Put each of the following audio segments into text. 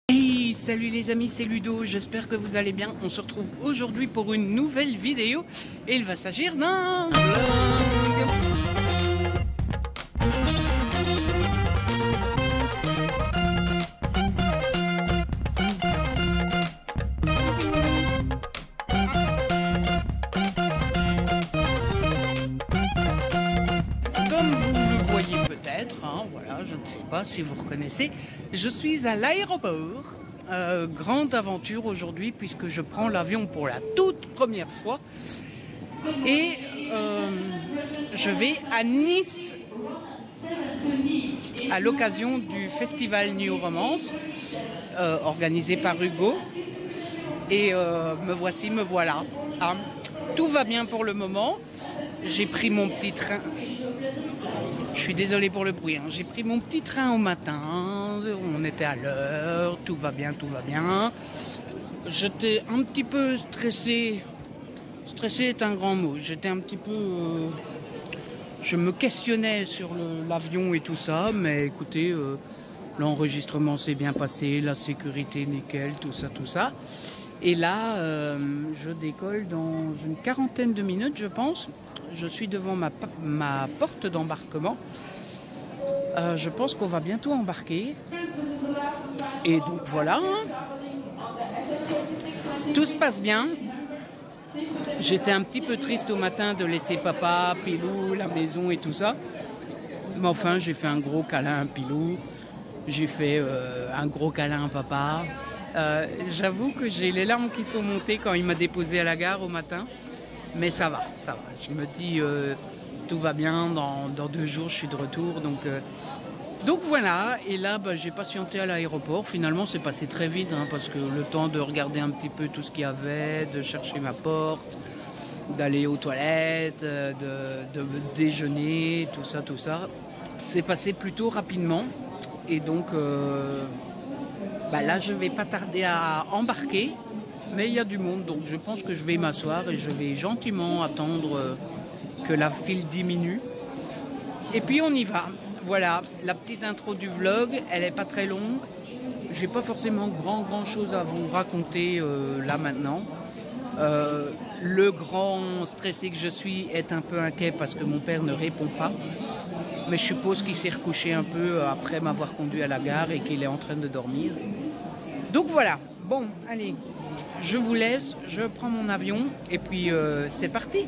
Hey, salut les amis, c'est Ludo, j'espère que vous allez bien. On se retrouve aujourd'hui pour une nouvelle vidéo et il va s'agir d'un vlog. Comme vous le voyez peut-être, voilà, je ne sais pas si vous reconnaissez, je suis à l'aéroport. Grande aventure aujourd'hui puisque je prends l'avion pour la toute première fois et je vais à Nice à l'occasion du festival New Romance organisé par Hugo et me voici, me voilà. Tout va bien pour le moment. J'ai pris mon petit train. Je suis désolé pour le bruit. J'ai pris mon petit train au matin. On était à l'heure. Tout va bien, tout va bien. J'étais un petit peu stressé. Stressé est un grand mot. J'étais un petit peu... je me questionnais sur l'avion et tout ça. Mais écoutez, l'enregistrement s'est bien passé. La sécurité, nickel, tout ça, tout ça. Et là, je décolle dans une quarantaine de minutes, je pense. Je suis devant ma porte d'embarquement. Je pense qu'on va bientôt embarquer. Et donc voilà. Tout se passe bien. J'étais un petit peu triste au matin de laisser papa, Pilou, la maison et tout ça. Mais enfin, j'ai fait un gros câlin à Pilou. J'ai fait un gros câlin à papa. J'avoue que j'ai les larmes qui sont montées quand il m'a déposé à la gare au matin. Mais ça va, ça va. Je me dis, tout va bien, dans 2 jours, je suis de retour. Donc voilà, et là, j'ai patienté à l'aéroport. Finalement, c'est passé très vite, parce que le temps de regarder un petit peu tout ce qu'il y avait, de chercher ma porte, d'aller aux toilettes, de déjeuner, tout ça, c'est passé plutôt rapidement. Et donc, là, je ne vais pas tarder à embarquer. Mais il y a du monde, donc je pense que je vais m'asseoir et je vais gentiment attendre que la file diminue. Et puis on y va. Voilà, la petite intro du vlog, elle n'est pas très longue. J'ai pas forcément grand chose à vous raconter là maintenant. Le grand stressé que je suis est un peu inquiet parce que mon père ne répond pas. Mais je suppose qu'il s'est recouché un peu après m'avoir conduit à la gare et qu'il est en train de dormir. Donc voilà, bon, allez. Je vous laisse, je prends mon avion et puis c'est parti.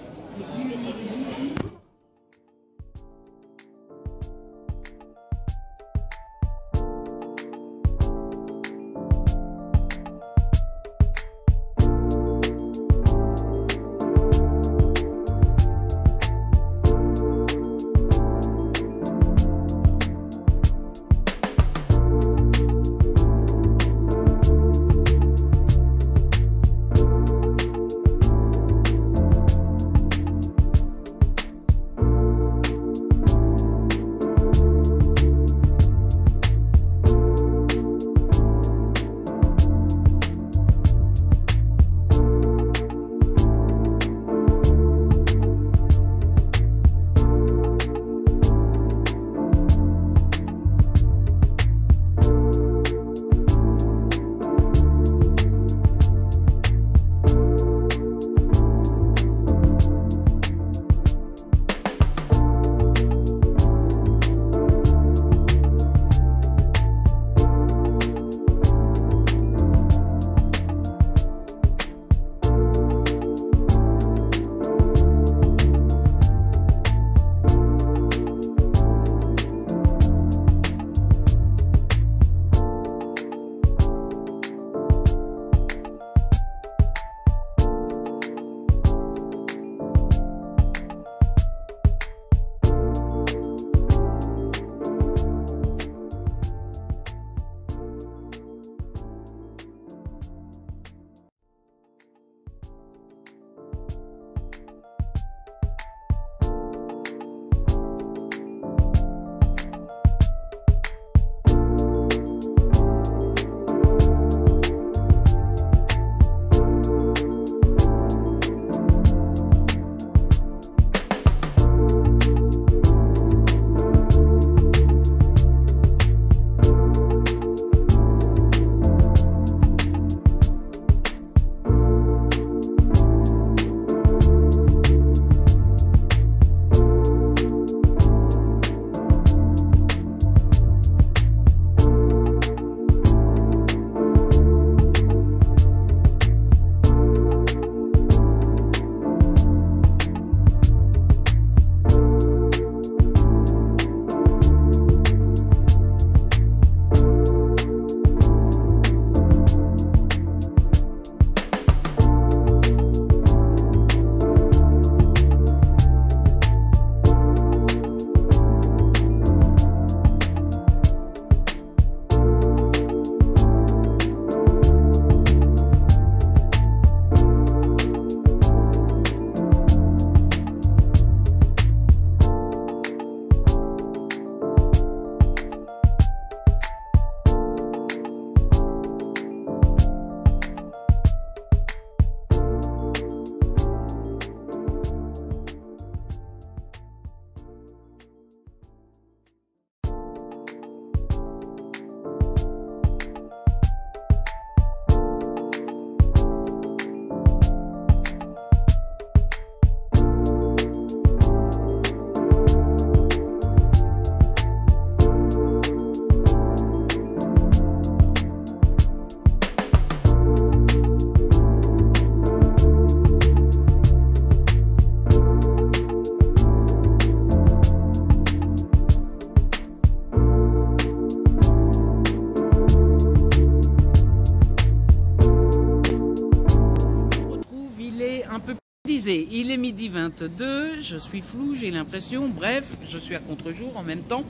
midi 22, je suis flou, j'ai l'impression, bref, je suis à contre-jour en même temps.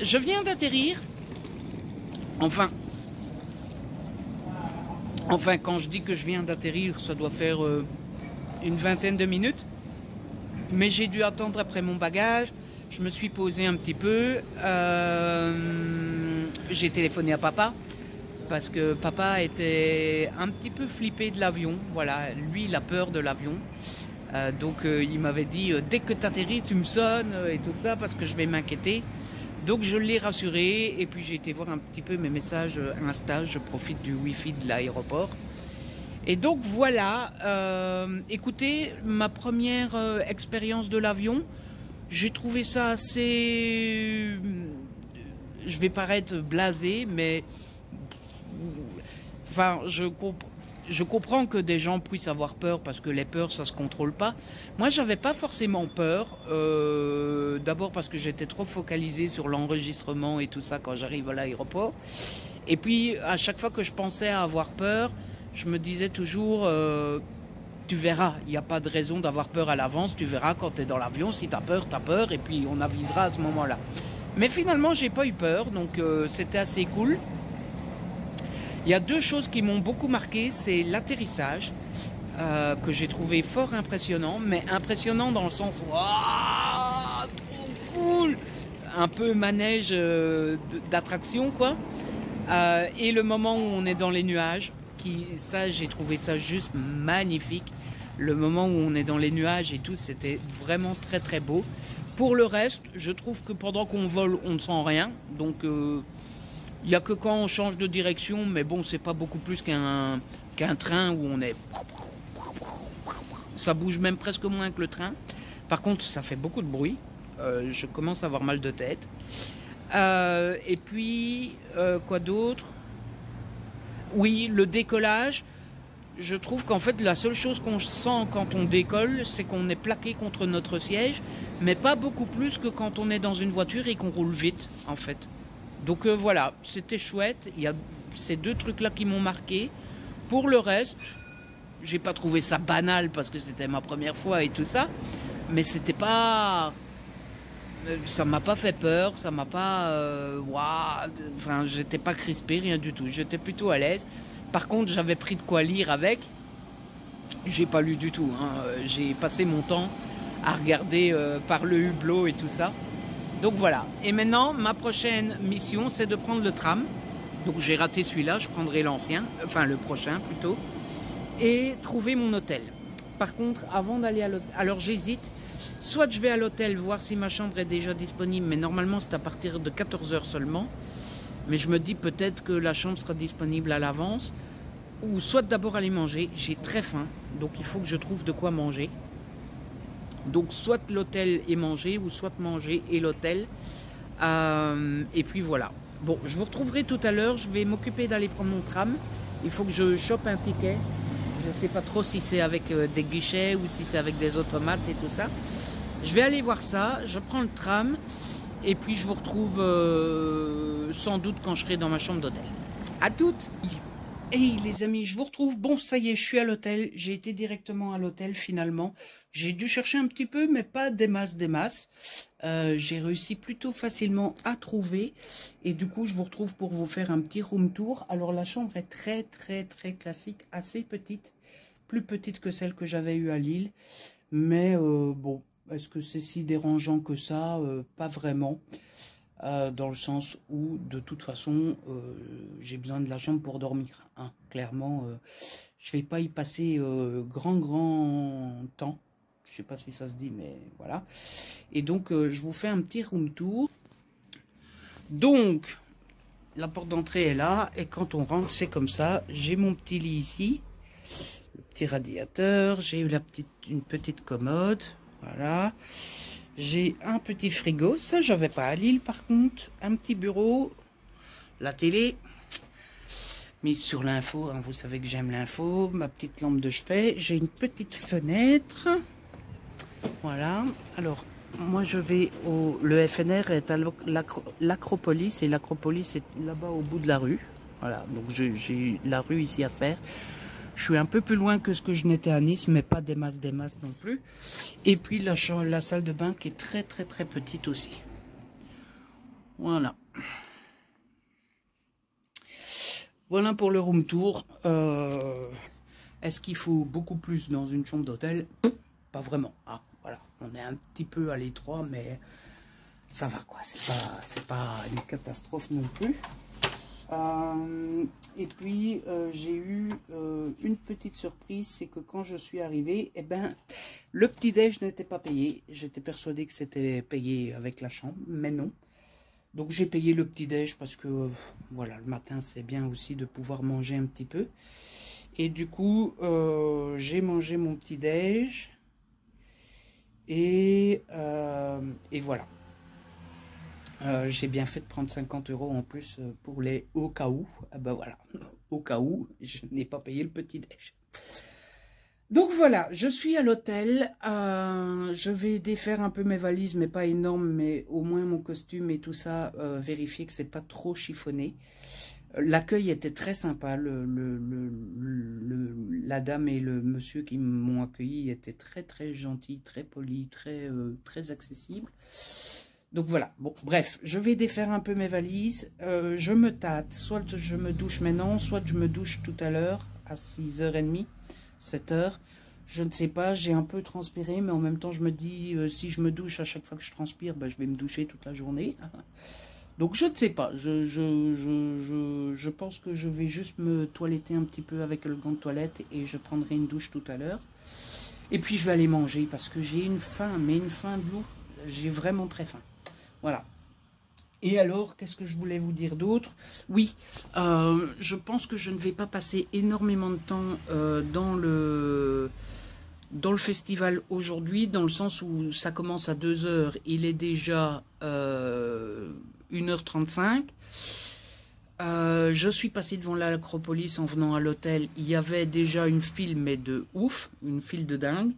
Je viens d'atterrir, enfin, quand je dis que je viens d'atterrir, ça doit faire une vingtaine de minutes. Mais j'ai dû attendre après mon bagage. Je me suis posé un petit peu. J'ai téléphoné à papa. Parce que papa était un petit peu flippé de l'avion. Voilà, lui, il a peur de l'avion. Donc il m'avait dit, dès que tu atterris, tu me sonnes et tout ça, parce que je vais m'inquiéter. Donc je l'ai rassuré et puis j'ai été voir un petit peu mes messages Insta, je profite du Wi-Fi de l'aéroport. Et donc voilà, écoutez, ma première expérience de l'avion, j'ai trouvé ça assez... Je vais paraître blasé, mais... Enfin, je comprends que des gens puissent avoir peur parce que les peurs, ça se contrôle pas. Moi, j'avais pas forcément peur. D'abord parce que j'étais trop focalisée sur l'enregistrement et tout ça quand j'arrive à l'aéroport. Et puis, à chaque fois que je pensais à avoir peur, je me disais toujours, tu verras, il n'y a pas de raison d'avoir peur à l'avance. Tu verras quand tu es dans l'avion, si tu as peur, et puis on avisera à ce moment-là. Mais finalement, j'ai pas eu peur, donc c'était assez cool. Il y a deux choses qui m'ont beaucoup marqué, c'est l'atterrissage, que j'ai trouvé fort impressionnant, mais impressionnant dans le sens, waouh, trop cool, un peu manège d'attraction, quoi. Et le moment où on est dans les nuages, ça, j'ai trouvé ça juste magnifique. Le moment où on est dans les nuages et tout, c'était vraiment très très beau. Pour le reste, je trouve que pendant qu'on vole, on ne sent rien, donc... il n'y a que quand on change de direction, mais bon, c'est pas beaucoup plus qu'un train où on est... Ça bouge même presque moins que le train. Par contre, ça fait beaucoup de bruit. Je commence à avoir mal de tête. Et puis, quoi d'autre? Oui, le décollage. Je trouve qu'en fait, la seule chose qu'on sent quand on décolle, c'est qu'on est plaqué contre notre siège, mais pas beaucoup plus que quand on est dans une voiture et qu'on roule vite, en fait. Donc voilà, c'était chouette. Il y a ces deux trucs-là qui m'ont marqué. Pour le reste, j'ai pas trouvé ça banal parce que c'était ma première fois et tout ça. Mais c'était pas... Ça m'a pas fait peur, ça m'a pas... Waouh, enfin, j'étais pas crispé, rien du tout. J'étais plutôt à l'aise. Par contre, j'avais pris de quoi lire avec. J'ai pas lu du tout, hein. J'ai passé mon temps à regarder par le hublot et tout ça. Donc voilà. Et maintenant, ma prochaine mission, c'est de prendre le tram. Donc j'ai raté celui-là, je prendrai l'ancien, enfin le prochain plutôt. Et trouver mon hôtel. Par contre, avant d'aller à l'hôtel, alors j'hésite. Soit je vais à l'hôtel voir si ma chambre est déjà disponible, mais normalement c'est à partir de 14 h seulement. Mais je me dis peut-être que la chambre sera disponible à l'avance. Ou soit d'abord aller manger. J'ai très faim, donc il faut que je trouve de quoi manger. Donc soit l'hôtel et manger, ou soit manger et l'hôtel. Et puis voilà. Bon, je vous retrouverai tout à l'heure. Je vais m'occuper d'aller prendre mon tram. Il faut que je chope un ticket. Je ne sais pas trop si c'est avec des guichets ou si c'est avec des automates et tout ça. Je vais aller voir ça. Je prends le tram. Et puis je vous retrouve sans doute quand je serai dans ma chambre d'hôtel. À toutes! Hey les amis, je vous retrouve. Bon, ça y est, je suis à l'hôtel. J'ai été directement à l'hôtel finalement. J'ai dû chercher un petit peu, mais pas des masses. J'ai réussi plutôt facilement à trouver. Et du coup, je vous retrouve pour vous faire un petit room tour. Alors, la chambre est très classique, assez petite. Plus petite que celle que j'avais eue à Lille. Mais bon, est-ce que c'est si dérangeant que ça? Pas vraiment. Dans le sens où, de toute façon, j'ai besoin de la chambre pour dormir. Hein. Clairement, je vais pas y passer grand temps. Je sais pas si ça se dit, mais voilà. Et donc, je vous fais un petit room tour. Donc, la porte d'entrée est là. Et quand on rentre, c'est comme ça. J'ai mon petit lit ici. Le petit radiateur. J'ai eu une petite commode. Voilà. J'ai un petit frigo, ça j'avais pas à Lille par contre, un petit bureau, la télé, mise sur l'info, hein, vous savez que j'aime l'info, ma petite lampe de chevet, j'ai une petite fenêtre, voilà, alors moi je vais le FNR est à l'Acropolis, et l'Acropolis est là-bas au bout de la rue, voilà, donc j'ai la rue ici à faire. Je suis un peu plus loin que ce que je n'étais à Nice, mais pas des masses non plus. Et puis la salle de bain qui est très petite aussi. Voilà. Voilà pour le room tour. Est-ce qu'il faut beaucoup plus dans une chambre d'hôtel? Pas vraiment. Ah, voilà. On est un petit peu à l'étroit, mais ça va quoi. C'est pas une catastrophe non plus. Et puis j'ai eu une petite surprise, c'est que quand je suis arrivée, eh ben, le petit-déj n'était pas payé. J'étais persuadée que c'était payé avec la chambre, mais non. Donc j'ai payé le petit-déj parce que voilà, le matin c'est bien aussi de pouvoir manger un petit peu. Et du coup j'ai mangé mon petit-déj et voilà. J'ai bien fait de prendre 50 € en plus pour les au cas où. Ah ben voilà, au cas où, je n'ai pas payé le petit-déj. Donc voilà, je suis à l'hôtel. Je vais défaire un peu mes valises, mais pas énorme, mais au moins mon costume et tout ça, vérifier que c'est pas trop chiffonné. L'accueil était très sympa. La dame et le monsieur qui m'ont accueilli étaient très gentils, très polis, très accessibles. Donc voilà, bon, bref, je vais défaire un peu mes valises, je me tâte, soit je me douche maintenant, soit je me douche tout à l'heure, à 6h30, 7h, je ne sais pas, j'ai un peu transpiré, mais en même temps je me dis, si je me douche à chaque fois que je transpire, ben, je vais me doucher toute la journée. Donc je ne sais pas, je pense que je vais juste me toiletter un petit peu avec le gant de toilette et je prendrai une douche tout à l'heure. Et puis je vais aller manger parce que j'ai une faim, mais une faim de loup, j'ai vraiment très faim. Voilà. Et alors, qu'est-ce que je voulais vous dire d'autre? Oui, je pense que je ne vais pas passer énormément de temps dans le festival aujourd'hui, dans le sens où ça commence à 2h, il est déjà 1h35. Je suis passée devant l'Acropolis en venant à l'hôtel. Il y avait déjà une file, mais de ouf, une file de dingue.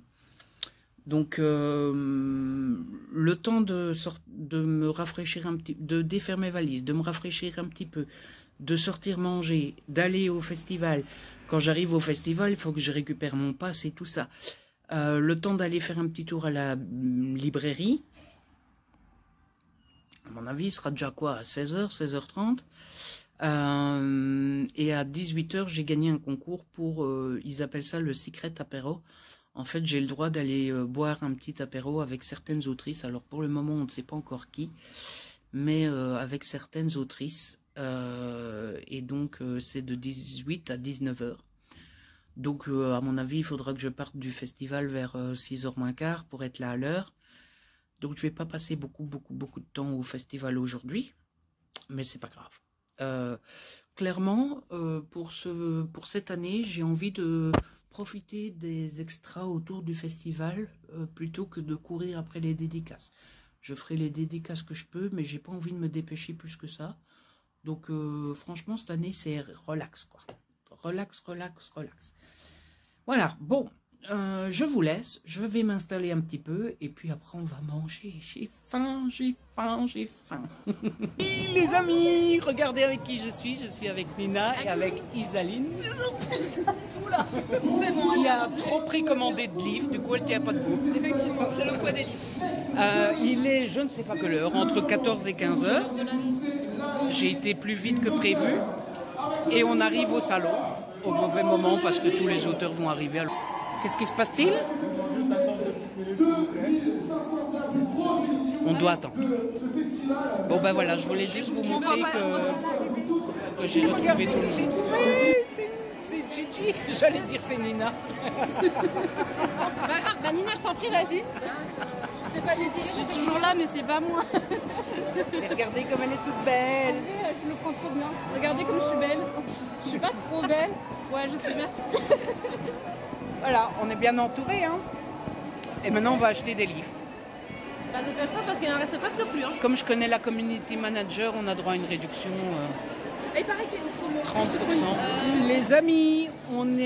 Donc, le temps de me rafraîchir un petit, de défaire mes valises, de me rafraîchir un petit peu, de sortir manger, d'aller au festival. Quand j'arrive au festival, il faut que je récupère mon pass et tout ça. Le temps d'aller faire un petit tour à la librairie. À mon avis, il sera déjà quoi, à 16h, 16h30. Et à 18h, j'ai gagné un concours pour, ils appellent ça le Secret Apéro. En fait, j'ai le droit d'aller boire un petit apéro avec certaines autrices. Alors, pour le moment, on ne sait pas encore qui, mais avec certaines autrices. Et donc, c'est de 18 à 19h. Donc, à mon avis, il faudra que je parte du festival vers 6h moins quart pour être là à l'heure. Donc, je vais pas passer beaucoup de temps au festival aujourd'hui, mais c'est pas grave. Clairement, pour cette année, j'ai envie de profiter des extras autour du festival plutôt que de courir après les dédicaces. Je ferai les dédicaces que je peux, mais j'ai pas envie de me dépêcher plus que ça. Donc franchement, cette année, c'est relax, quoi. Relax. Voilà, bon, je vous laisse. Je vais m'installer un petit peu et puis après, on va manger. J'ai faim. Les amis, regardez avec qui je suis. Je suis avec Nina et avec Isaline. Qui a trop précommandé de livres, du coup elle tient pas debout. Effectivement, c'est le poids des livres. Il est, je ne sais pas quelle heure, entre 14 et 15 heures. J'ai été plus vite que prévu. Et on arrive au salon, au mauvais moment, parce que tous les auteurs vont arriver. Qu'est-ce qui se passe-t-il? Juste attendre 2 petites minutes, s'il vous plaît. On doit attendre. Bon ben voilà, je voulais juste vous montrer que j'ai retrouvé tout le monde. J'ai trouvé, c'est Gigi, j'allais dire c'est Nina. Bah Nina, je t'en prie, vas-y. Je t'ai pas désiré. Je suis toujours là, mais c'est pas moi. Et regardez comme elle est toute belle. Je le prends trop bien. Regardez comme je suis belle. Je suis pas trop belle. Ouais, je sais, merci. Voilà, on est bien entourés, hein. Et maintenant, on va acheter des livres. Bah, dépêche-toi parce qu'il en reste presque plus. Hein. Comme je connais la community manager, on a droit à une réduction Il paraît qu'il y a une promo. 30%. Les amis, on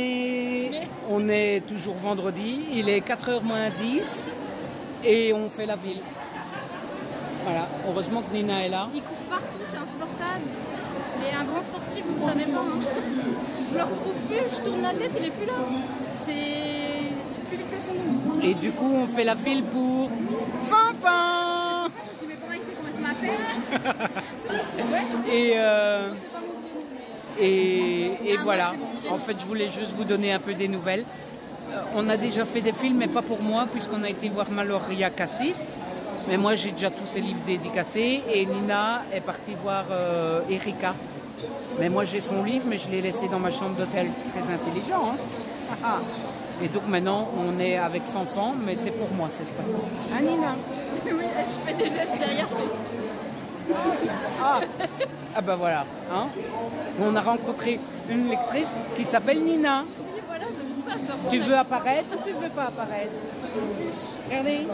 est toujours vendredi. Il est 4h moins 10 et on fait la ville. Voilà, heureusement que Nina est là. Il court partout, c'est insupportable. Mais un grand sportif, vous savez pas. Hein. Je le retrouve plus je tourne la tête, il est plus là. C'est plus vite que son nom. Et du coup, on fait la file pour Fanfan. Je me suis dit, mais comment il sait comment je m'appelle? Et voilà. En fait, je voulais juste vous donner un peu des nouvelles. On a déjà fait des films, mais pas pour moi, puisqu'on a été voir Maloria Cassis. Mais moi, j'ai déjà tous ses livres dédicacés. Et Nina est partie voir Erika. Mais moi, j'ai son livre, mais je l'ai laissé dans ma chambre d'hôtel. Très intelligent, hein? Et donc maintenant, on est avec Fanfan, mais c'est pour moi cette fois-ci. Hein, Nina? Oui, je fais des gestes derrière. Ah ben voilà. Hein? On a rencontré une lectrice qui s'appelle Nina. Oui, voilà, c'est pour ça. Tu veux apparaître ou tu veux pas apparaître? Regardez,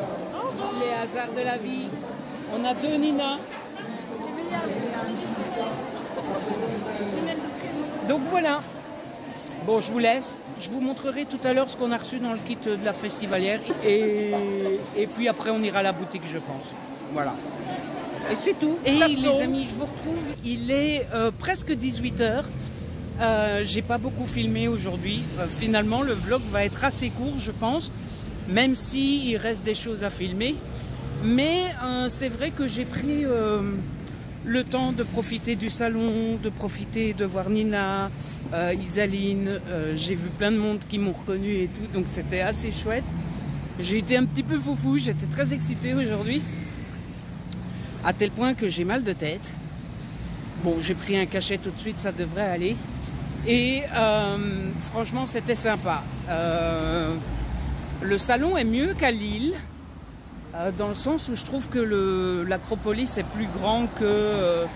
les hasards de la vie. On a deux Nina. C'est les meilleurs, Donc voilà. Bon, je vous laisse. Je vous montrerai tout à l'heure ce qu'on a reçu dans le kit de la festivalière. Et puis après, on ira à la boutique, je pense. Voilà. Et c'est tout. Et les amis, je vous retrouve. Il est presque 18h. J'ai pas beaucoup filmé aujourd'hui. Finalement, le vlog va être assez court, je pense. Même s'il reste des choses à filmer. Mais c'est vrai que j'ai pris le temps de profiter du salon, de profiter de voir Nina, Isaline. J'ai vu plein de monde qui m'ont reconnu et tout. Donc c'était assez chouette. J'ai été un petit peu foufou. J'étais très excitée aujourd'hui. À tel point que j'ai mal de tête. Bon, j'ai pris un cachet tout de suite, ça devrait aller. Et franchement, c'était sympa. Le salon est mieux qu'à Lille, dans le sens où je trouve que l'Acropolis est plus grand que...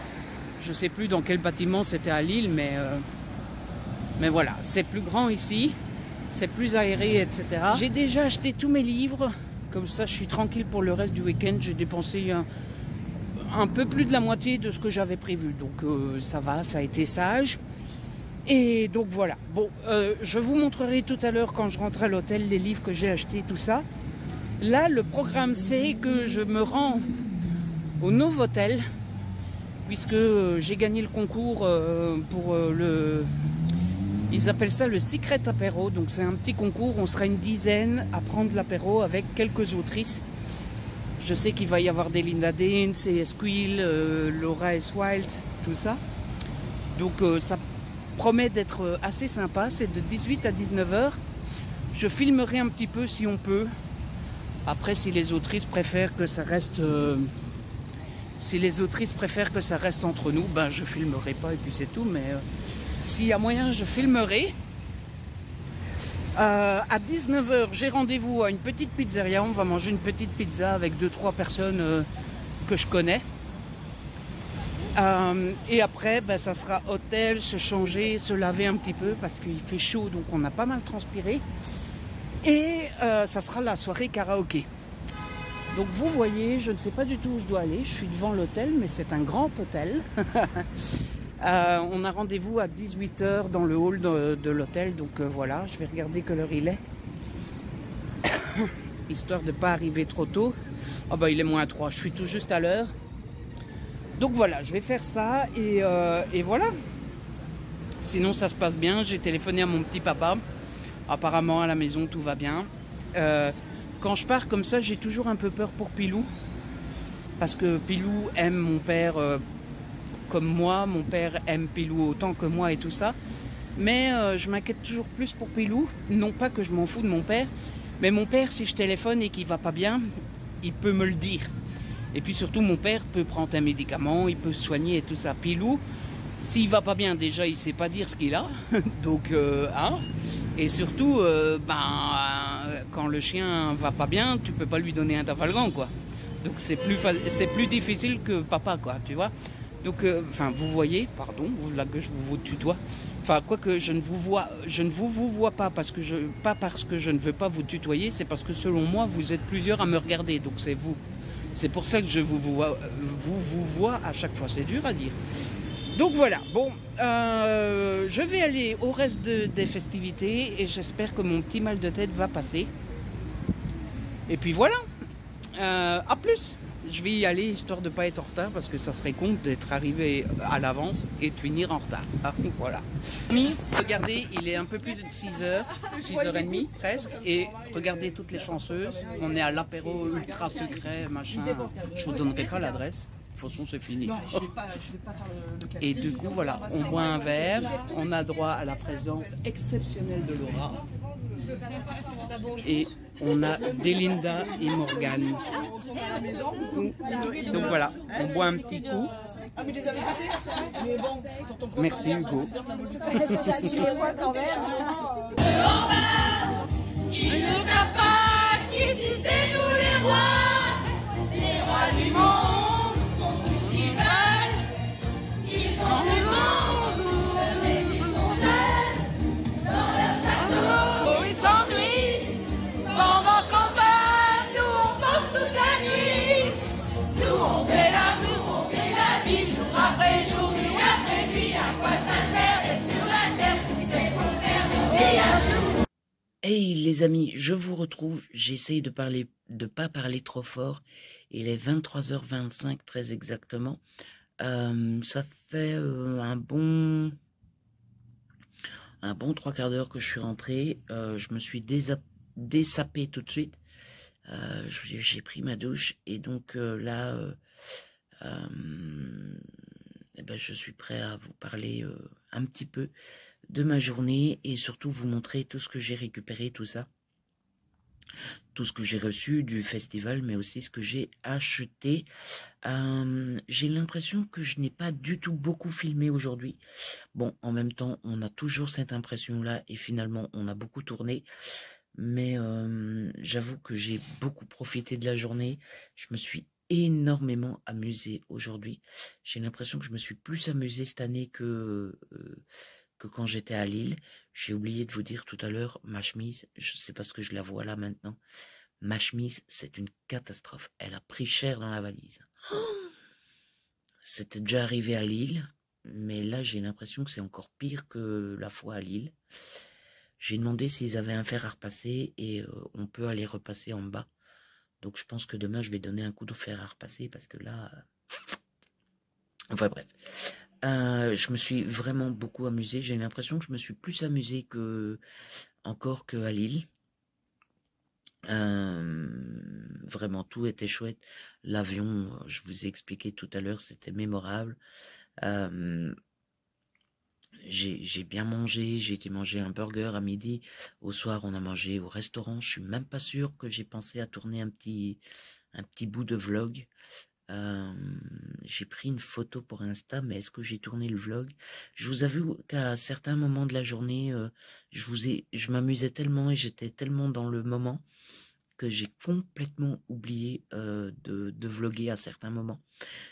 je ne sais plus dans quel bâtiment c'était à Lille, mais voilà, c'est plus grand ici, c'est plus aéré, etc. J'ai déjà acheté tous mes livres, comme ça je suis tranquille pour le reste du week-end. J'ai dépensé un peu plus de la moitié de ce que j'avais prévu, donc ça va, ça a été sage. Et donc voilà, bon, je vous montrerai tout à l'heure quand je rentre à l'hôtel les livres que j'ai achetés, tout ça. Là, le programme, c'est que je me rends au Novotel, puisque j'ai gagné le concours pour ils appellent ça le Secret Apéro, donc c'est un petit concours, on sera une dizaine à prendre l'apéro avec quelques autrices. Je sais qu'il va y avoir des Linda Danes, C.S. Quill, Laura S. Wilde, tout ça. Donc ça promet d'être assez sympa, c'est de 18 à 19h. Je filmerai un petit peu si on peut. Après, si les autrices préfèrent que ça reste... entre nous, ben je filmerai pas et puis c'est tout. Mais s'il y a moyen, je filmerai. À 19h, j'ai rendez-vous à une petite pizzeria. On va manger une petite pizza avec 2-3 personnes que je connais. Et après, ben, ça sera hôtel, se changer, se laver un petit peu parce qu'il fait chaud, donc on a pas mal transpiré. Et ça sera la soirée karaoké. Donc vous voyez, je ne sais pas du tout où je dois aller. Je suis devant l'hôtel, mais c'est un grand hôtel. On a rendez-vous à 18h dans le hall de l'hôtel. Donc voilà, je vais regarder quelle heure il est. Histoire de ne pas arriver trop tôt. Ah bah il est moins 3, je suis tout juste à l'heure. Donc voilà, je vais faire ça et voilà. Sinon ça se passe bien, j'ai téléphoné à mon petit papa. Apparemment à la maison tout va bien. Quand je pars comme ça, j'ai toujours un peu peur pour Pilou. Parce que Pilou aime mon père comme moi. Mon père aime Pilou autant que moi et tout ça. Mais je m'inquiète toujours plus pour Pilou. Non pas que je m'en fous de mon père. Mais mon père, si je téléphone et qu'il va pas bien, il peut me le dire. Et puis surtout, mon père peut prendre un médicament, il peut se soigner et tout ça. Pilou, s'il va pas bien, déjà, il sait pas dire ce qu'il a. Donc, hein. Et surtout, quand le chien va pas bien, tu peux pas lui donner un Tafalgan, quoi. Donc, c'est plus difficile que papa, quoi, tu vois. Donc, enfin, vous voyez, pardon, là que je vous tutoie. Enfin, quoique je ne vous vois pas parce que je ne veux pas vous tutoyer, c'est parce que selon moi, vous êtes plusieurs à me regarder. Donc, c'est vous. C'est pour ça que je vous vois à chaque fois. C'est dur à dire. Donc voilà, bon, je vais aller au reste des festivités et j'espère que mon petit mal de tête va passer. Et puis voilà, à plus. je vais y aller histoire de ne pas être en retard parce que ça serait con d'être arrivé à l'avance et de finir en retard. Ah, voilà. Regardez, il est un peu plus de 6h, 6h30 presque. Et regardez toutes les chanceuses. On est à l'apéro ultra secret, machin. Je vous donnerai pas l'adresse. De toute façon, c'est fini. Non, je vais pas faire le calcul. Et du coup, voilà, on boit un verre. On a droit à la présence exceptionnelle de Laura. Et on a Delinda et Morgane. Donc voilà, on boit un petit coup. Merci Hugo. Ils ne savent pas qu'ici c'est nous les rois du monde font tout ce qu'ils veulent. Ils ont du monde, mais ils sont seuls dans leur château. Ils s'ennuient pendant qu'on bat, nous on danse toute la nuit. Nous on fait l'amour, on fait la vie, jour après jour, nuit après nuit. À quoi ça sert d'être sur la terre si c'est pour faire de vie un jour? Hey les amis, je vous retrouve, j'essaye de pas parler trop fort, il est 23h25 très exactement, ça fait un bon 3/4 d'heure que je suis rentré, je me suis désapé tout de suite, j'ai pris ma douche et donc là, eh ben, je suis prêt à vous parler un petit peu de ma journée et surtout vous montrer tout ce que j'ai récupéré, tout ça. Tout ce que j'ai reçu du festival, mais aussi ce que j'ai acheté. J'ai l'impression que je n'ai pas du tout beaucoup filmé aujourd'hui. Bon, en même temps, on a toujours cette impression-là et finalement, on a beaucoup tourné. Mais j'avoue que j'ai beaucoup profité de la journée. Je me suis énormément amusé aujourd'hui. J'ai l'impression que je me suis plus amusé cette année que quand j'étais à Lille. J'ai oublié de vous dire tout à l'heure, ma chemise, je sais pas ce que je la vois là maintenant, ma chemise, c'est une catastrophe. Elle a pris cher dans la valise. C'était déjà arrivé à Lille, mais là j'ai l'impression que c'est encore pire que la fois à Lille. J'ai demandé s'ils avaient un fer à repasser et on peut aller repasser en bas. Donc je pense que demain je vais donner un coup de fer à repasser parce que là... Enfin bref. Je me suis vraiment beaucoup amusé. J'ai l'impression que je me suis plus amusé encore qu'à Lille. Vraiment, tout était chouette. L'avion, je vous ai expliqué tout à l'heure, c'était mémorable. J'ai bien mangé. J'ai été manger un burger à midi. Au soir, on a mangé au restaurant. Je suis même pas sûr que j'ai pensé à tourner un petit bout de vlog. J'ai pris une photo pour Insta, mais est-ce que j'ai tourné le vlog? Je vous avoue qu'à certains moments de la journée, je m'amusais tellement et j'étais tellement dans le moment que j'ai complètement oublié de vlogger à certains moments.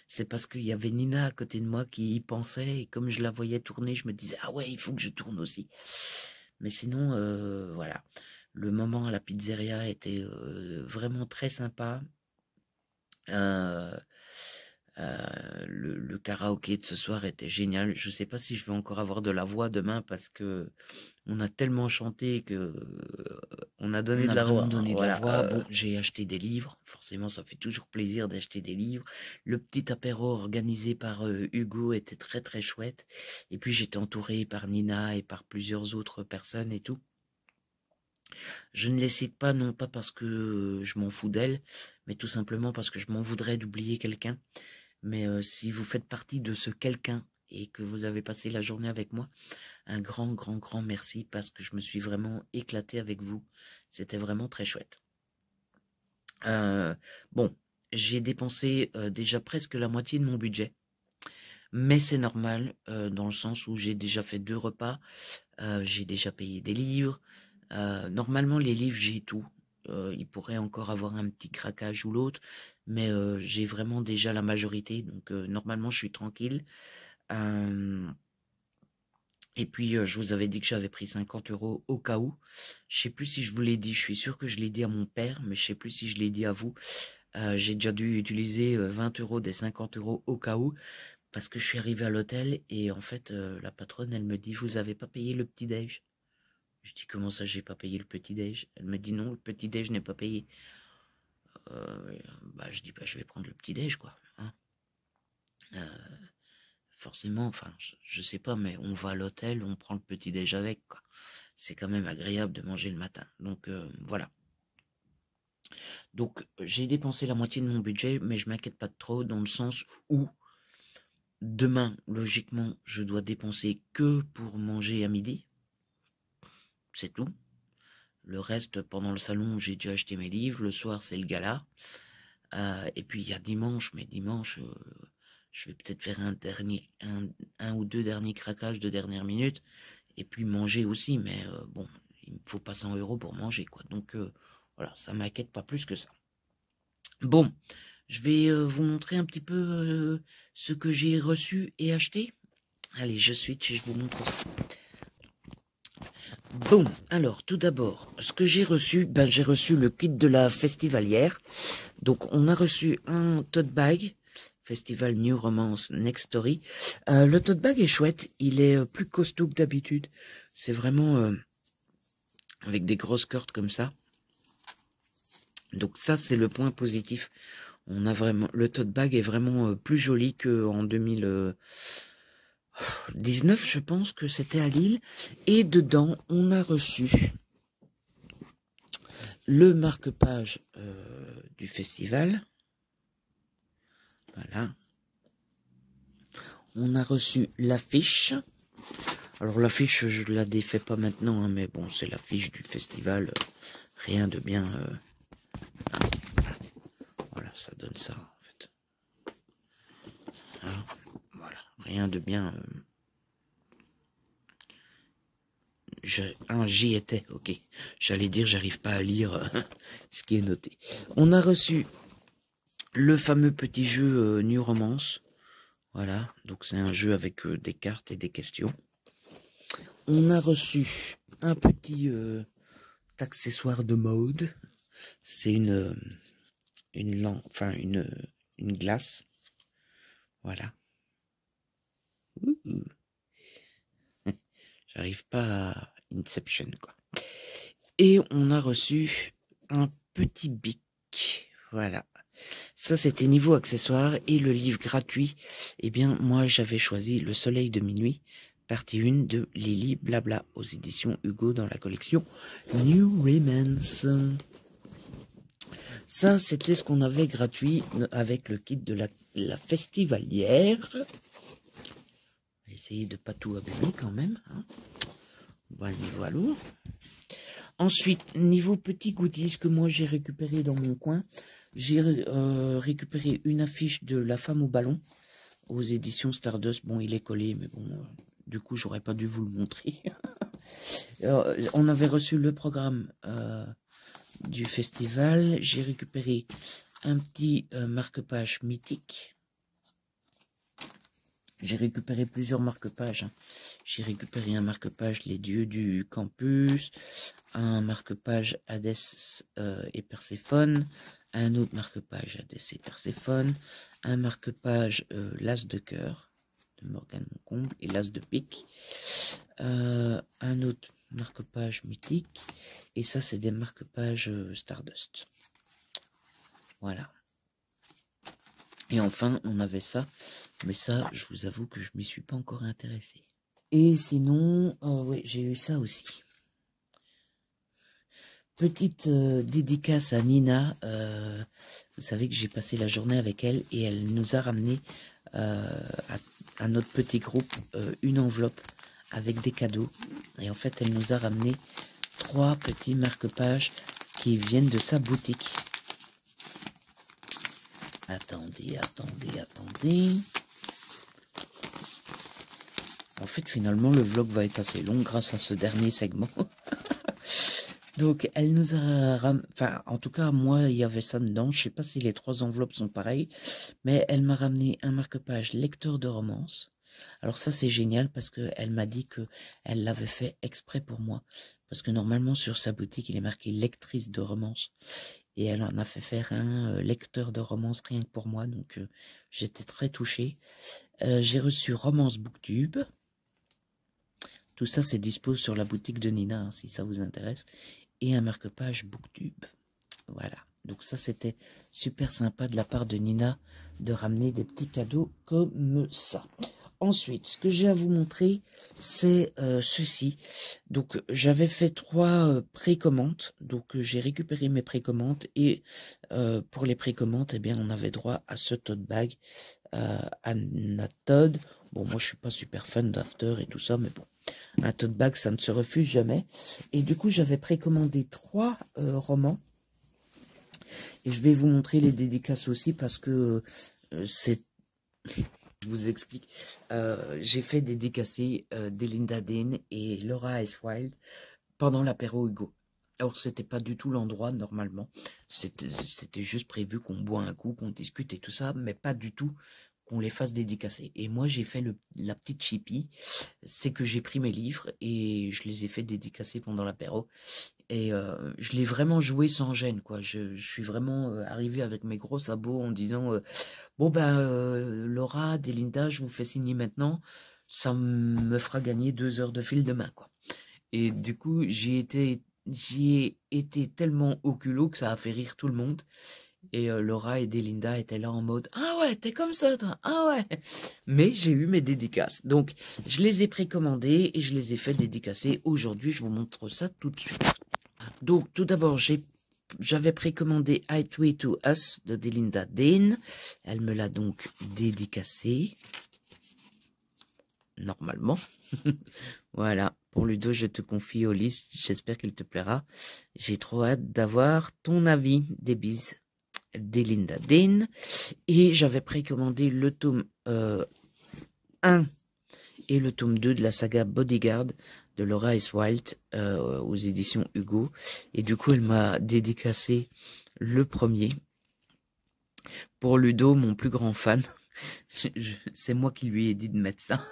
C'est parce qu'il y avait Nina à côté de moi qui y pensait et comme je la voyais tourner, je me disais ah ouais, il faut que je tourne aussi. Mais sinon, voilà, le moment à la pizzeria était vraiment très sympa. Le karaoké de ce soir était génial. Je sais pas si je vais encore avoir de la voix demain parce que on a tellement chanté que on a donné de la voix. Bon, j'ai acheté des livres. Forcément, ça fait toujours plaisir d'acheter des livres. Le petit apéro organisé par Hugo était très très chouette. Et puis j'étais entouré par Nina et par plusieurs autres personnes et tout. Je ne les cite pas, non pas parce que je m'en fous d'elles, mais tout simplement parce que je m'en voudrais d'oublier quelqu'un. Mais si vous faites partie de ce quelqu'un et que vous avez passé la journée avec moi, un grand, grand, grand merci parce que je me suis vraiment éclaté avec vous. C'était vraiment très chouette. Bon, j'ai dépensé déjà presque la moitié de mon budget. Mais c'est normal, dans le sens où j'ai déjà fait 2 repas, j'ai déjà payé des livres. Normalement les livres j'ai tout, il pourrait encore avoir un petit craquage ou l'autre, mais j'ai vraiment déjà la majorité, donc normalement je suis tranquille. Et puis je vous avais dit que j'avais pris 50 € au cas où. Je sais plus si je vous l'ai dit, je suis sûr que je l'ai dit à mon père, mais je sais plus si je l'ai dit à vous. J'ai déjà dû utiliser 20 € des 50 € au cas où, parce que je suis arrivé à l'hôtel et en fait la patronne elle me dit vous avez pas payé le petit-déj. Je dis comment ça j'ai pas payé le petit-déj? Elle me dit non, le petit-déj n'est pas payé. bah, je dis, bah, je vais prendre le petit-déj, quoi. Hein. Forcément, enfin, je sais pas, mais on va à l'hôtel, on prend le petit-déj avec, quoi. C'est quand même agréable de manger le matin. Donc, voilà. Donc, j'ai dépensé la moitié de mon budget, mais je m'inquiète pas de trop, dans le sens où demain, logiquement, je dois dépenser que pour manger à midi. C'est tout. Le reste, pendant le salon, j'ai déjà acheté mes livres. Le soir, c'est le gala. Et puis, il y a dimanche, mais dimanche, je vais peut-être faire un ou deux derniers craquages de dernière minute. Et puis, manger aussi. Mais bon, il me faut pas 100 € pour manger, quoi. Donc, voilà, ça m'inquiète pas plus que ça. Bon, je vais vous montrer un petit peu ce que j'ai reçu et acheté. Allez, je switch et je vous montre ça. Bon, alors, tout d'abord, ce que j'ai reçu, ben, j'ai reçu le kit de la festivalière. Donc, on a reçu un tote bag, Festival New Romance Next Story. Le tote bag est chouette, il est plus costaud que d'habitude. C'est vraiment avec des grosses cordes comme ça. Donc ça, c'est le point positif. On a vraiment, le tote bag est vraiment plus joli qu'en 2019, je pense que c'était à Lille. Et dedans, on a reçu le marque-page du festival. Voilà. On a reçu l'affiche. Alors l'affiche, je la défais pas maintenant, hein, mais bon, c'est l'affiche du festival. Rien de bien... Voilà, ça donne ça, en fait. Voilà, rien de bien... j'y étais, ok. J'allais dire, j'arrive pas à lire ce qui est noté. On a reçu le fameux petit jeu New Romance. Voilà, donc c'est un jeu avec des cartes et des questions. On a reçu un petit accessoire de mode. C'est une lampe, enfin une glace. Voilà. J'arrive pas à Inception, quoi. Et on a reçu un petit bic. Voilà. Ça, c'était niveau accessoire. Et le livre gratuit, eh bien, moi, j'avais choisi Le Soleil de minuit, partie 1 de Lily Blabla, aux éditions Hugo, dans la collection New Romance. Ça, c'était ce qu'on avait gratuit avec le kit de la festivalière. On va essayer de pas tout abîmer quand même. Hein. Voilà. Ensuite, niveau petit goodies que moi j'ai récupéré dans mon coin, j'ai récupéré une affiche de La Femme au ballon aux éditions Stardust. Bon, il est collé, mais bon, du coup, j'aurais pas dû vous le montrer. On avait reçu le programme du festival. J'ai récupéré un petit marque-page mythique. J'ai récupéré plusieurs marque-pages. Hein. J'ai récupéré un marque-page Les Dieux du Campus, un marque-page Hadès et Perséphone, un autre marque-page Hadès et Perséphone, un marque-page L'As de cœur de Morgane Moncombe et L'As de pique, un autre marque-page mythique, et ça c'est des marque-pages Stardust. Voilà. Et enfin, on avait ça, mais ça, je vous avoue que je m'y suis pas encore intéressé. Et sinon, oui, j'ai eu ça aussi. Petite dédicace à Nina. Vous savez que j'ai passé la journée avec elle et elle nous a ramené à notre petit groupe une enveloppe avec des cadeaux. Et en fait, elle nous a ramené 3 petits marque-pages qui viennent de sa boutique. Attendez. En fait, finalement, le vlog va être assez long grâce à ce dernier segment. Donc, elle nous a... Enfin, en tout cas, moi, il y avait ça dedans. Je sais pas si les 3 enveloppes sont pareilles. Mais elle m'a ramené un marque-page lecteur de romance. Alors ça, c'est génial parce qu'elle m'a dit qu'elle l'avait fait exprès pour moi. Parce que normalement, sur sa boutique, il est marqué lectrice de romance. Et elle en a fait faire un lecteur de romance rien que pour moi. Donc, j'étais très touchée. J'ai reçu Romance Booktube. Tout ça, c'est dispo sur la boutique de Nina, hein, si ça vous intéresse. Et un marque-page Booktube. Voilà. Donc ça, c'était super sympa de la part de Nina de ramener des petits cadeaux comme ça. Ensuite, ce que j'ai à vous montrer, c'est ceci. Donc, j'avais fait 3 précommandes. Donc, j'ai récupéré mes précommandes. Et pour les précommandes, eh bien, on avait droit à ce tote bag Anna Todd. Bon, moi, je suis pas super fan d'After et tout ça, mais bon. Un tote bag, ça ne se refuse jamais. Et du coup, j'avais précommandé 3 romans. Et je vais vous montrer les dédicaces aussi parce que c'est... Je vous explique. J'ai fait dédicacer Delinda Dean et Laura S. Wilde pendant l'apéro Hugo. Alors, c'était pas du tout l'endroit, normalement. C'était juste prévu qu'on boit un coup, qu'on discute et tout ça, mais pas du tout qu'on les fasse dédicacer. Et moi, j'ai fait la petite chipie, c'est que j'ai pris mes livres et je les ai fait dédicacer pendant l'apéro. Et je l'ai vraiment joué sans gêne, quoi. Je suis vraiment arrivé avec mes gros sabots en disant bon ben Laura, Delinda, je vous fais signer maintenant, ça me fera gagner 2 heures de fil demain, quoi. Et du coup, j'y ai été tellement au culot que ça a fait rire tout le monde. Et Laura et Delinda étaient là en mode ah ouais, t'es comme ça, toi. Ah ouais. Mais j'ai eu mes dédicaces. Donc, je les ai précommandées et je les ai fait dédicacer aujourd'hui. Je vous montre ça tout de suite. Donc, tout d'abord, j'avais précommandé Highway to Us de Delinda Dean. Elle me l'a donc dédicacé. Normalement. Voilà. Pour Ludo, je te confie Ulysse. J'espère qu'il te plaira. J'ai trop hâte d'avoir ton avis. Des bises. Delinda Dean. Et j'avais précommandé le tome 1 et le tome 2 de la saga Bodyguard de Laura S. Wilde aux éditions Hugo. Et du coup, elle m'a dédicacé le premier. Pour Ludo, mon plus grand fan. C'est moi qui lui ai dit de mettre ça.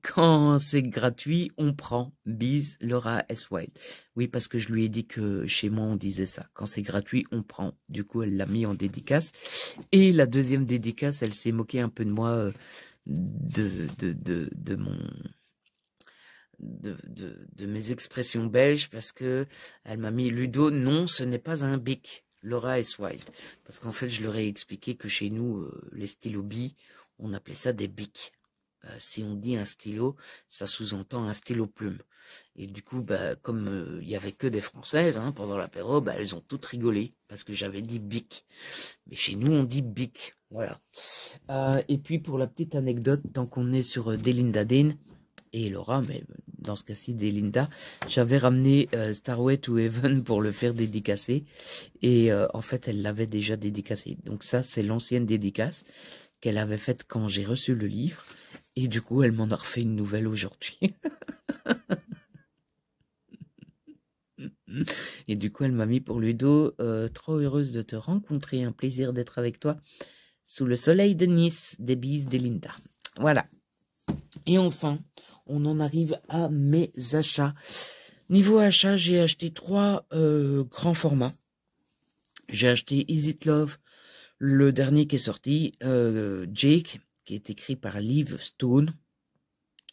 Quand c'est gratuit, on prend. Bise, Laura S. Wilde. Oui, parce que je lui ai dit que chez moi, on disait ça. Quand c'est gratuit, on prend. Du coup, elle l'a mis en dédicace. Et la deuxième dédicace, elle s'est moquée un peu de moi, de mes expressions belges, parce que elle m'a mis Ludo, non, ce n'est pas un bic. Laura S. Wilde. Parce qu'en fait, je leur ai expliqué que chez nous, les stylos bi, on appelait ça des bics. Si on dit un stylo, ça sous-entend un stylo plume. Et du coup, bah, comme il y avait que des Françaises pendant l'apéro, bah, elles ont toutes rigolé parce que j'avais dit bic. Mais chez nous, on dit bic. Voilà. Et puis, pour la petite anecdote, tant qu'on est sur Delinda Dean et Laura, mais dans ce cas-ci, Delinda, j'avais ramené Starway to Heaven pour le faire dédicacer. Et en fait, elle l'avait déjà dédicacé. Donc ça, c'est l'ancienne dédicace qu'elle avait faite quand j'ai reçu le livre. Et du coup, elle m'en a refait une nouvelle aujourd'hui. Et du coup, elle m'a mis pour Ludo, trop heureuse de te rencontrer, un plaisir d'être avec toi sous le soleil de Nice, des bises Delinda. Voilà. Et enfin, on en arrive à mes achats. Niveau achat, j'ai acheté 3 grands formats. J'ai acheté Is It Love, le dernier qui est sorti, Jake, qui est écrit par Liv Stone,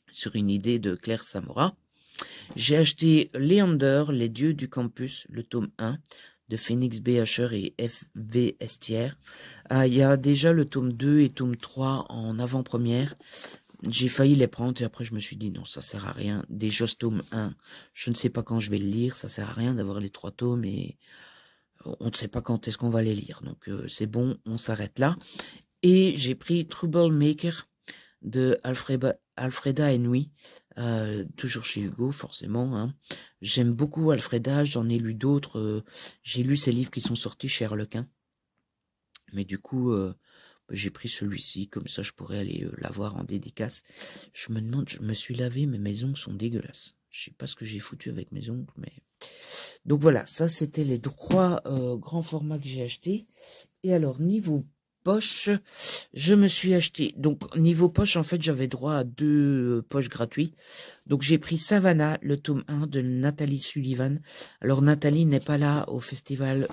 sur une idée de Claire Samora. J'ai acheté Leander, les dieux du campus, le tome 1, de Phoenix B. Asher et F.V. Estière. Il y a déjà le tome 2 et tome 3 en avant-première. J'ai failli les prendre et après je me suis dit non, ça sert à rien. Déjà ce tome 1, je ne sais pas quand je vais le lire, ça sert à rien d'avoir les 3 tomes et on ne sait pas quand est-ce qu'on va les lire. Donc c'est bon, on s'arrête là. Et j'ai pris Troublemaker de Alfreda Henry, toujours chez Hugo, forcément. J'aime beaucoup Alfreda, j'en ai lu d'autres. J'ai lu ses livres qui sont sortis chez Harlequin. Mais du coup, j'ai pris celui-ci, comme ça je pourrais aller l'avoir en dédicace. Je me demande, je me suis lavé, mais mes ongles sont dégueulasses. Je sais pas ce que j'ai foutu avec mes ongles, mais... Donc voilà, ça c'était les 3 grands formats que j'ai achetés. Et alors, niveau poche, je me suis acheté, donc niveau poche, en fait, j'avais droit à 2 poches gratuites. Donc j'ai pris Savannah, le tome 1 de Nathalie Sullivan. Alors Nathalie n'est pas là au festival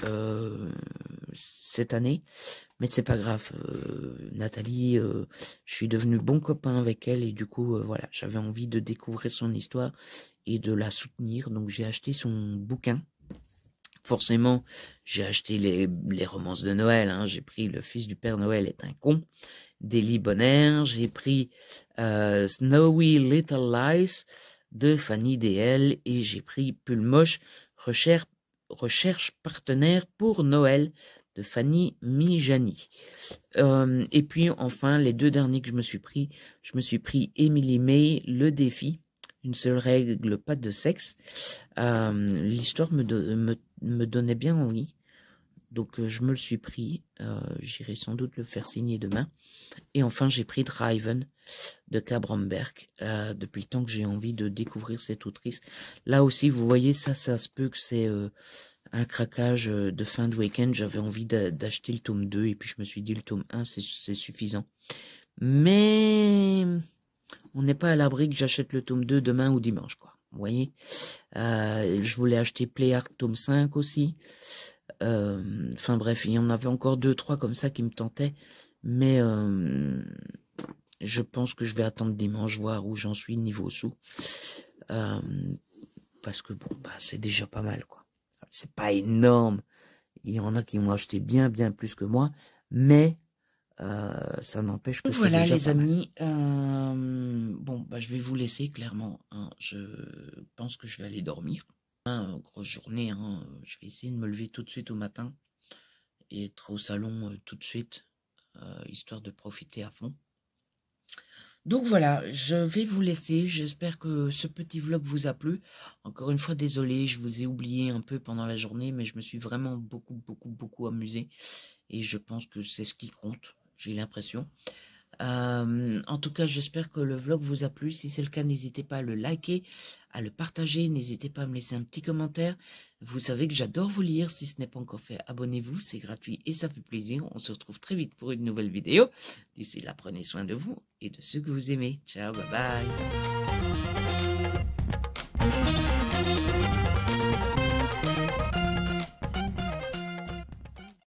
cette année, mais c'est pas grave. Nathalie, je suis devenu bon copain avec elle et du coup, voilà, j'avais envie de découvrir son histoire et de la soutenir. Donc j'ai acheté son bouquin Forcément, j'ai acheté les romances de Noël. Hein. J'ai pris Le Fils du Père Noël est un con d'Élie Bonner. J'ai pris Snowy Little Lies de Fanny DL. Et j'ai pris Pull Moche, recherche partenaire pour Noël de Fanny Mijani. Et puis enfin, les deux derniers que je me suis pris Emily May, Le Défi. Une seule règle, pas de sexe. L'histoire me donnait bien envie. Donc je me le suis pris. J'irai sans doute le faire signer demain. Et enfin, j'ai pris Driven de K. Bromberg. Depuis le temps que j'ai envie de découvrir cette autrice. Là aussi, vous voyez, ça se peut que c'est un craquage de fin de week-end. J'avais envie d'acheter le tome 2. Et puis je me suis dit, le tome 1, c'est suffisant. Mais on n'est pas à l'abri que j'achète le tome 2 demain ou dimanche, quoi. Vous voyez, je voulais acheter Playark tome 5 aussi. Enfin bref, il y en avait encore 2-3 comme ça qui me tentaient. Mais je pense que je vais attendre dimanche, voir où j'en suis niveau sous. Parce que bon, bah c'est déjà pas mal, quoi. C'est pas énorme. Il y en a qui m'ont acheté bien plus que moi. Mais ça n'empêche que voilà, c'est déjà les amis. Bon, bah, je vais vous laisser clairement. Hein, je pense que je vais aller dormir. Grosse journée. Hein, je vais essayer de me lever tout de suite au matin et être au salon tout de suite, histoire de profiter à fond. Donc voilà, je vais vous laisser. J'espère que ce petit vlog vous a plu. Encore une fois, désolé, je vous ai oublié un peu pendant la journée, mais je me suis vraiment beaucoup amusé. Et je pense que c'est ce qui compte. J'ai l'impression. En tout cas, j'espère que le vlog vous a plu. Si c'est le cas, n'hésitez pas à le liker, à le partager. N'hésitez pas à me laisser un petit commentaire. Vous savez que j'adore vous lire. Si ce n'est pas encore fait, abonnez-vous. C'est gratuit et ça fait plaisir. On se retrouve très vite pour une nouvelle vidéo. D'ici là, prenez soin de vous et de ceux que vous aimez. Ciao, bye bye.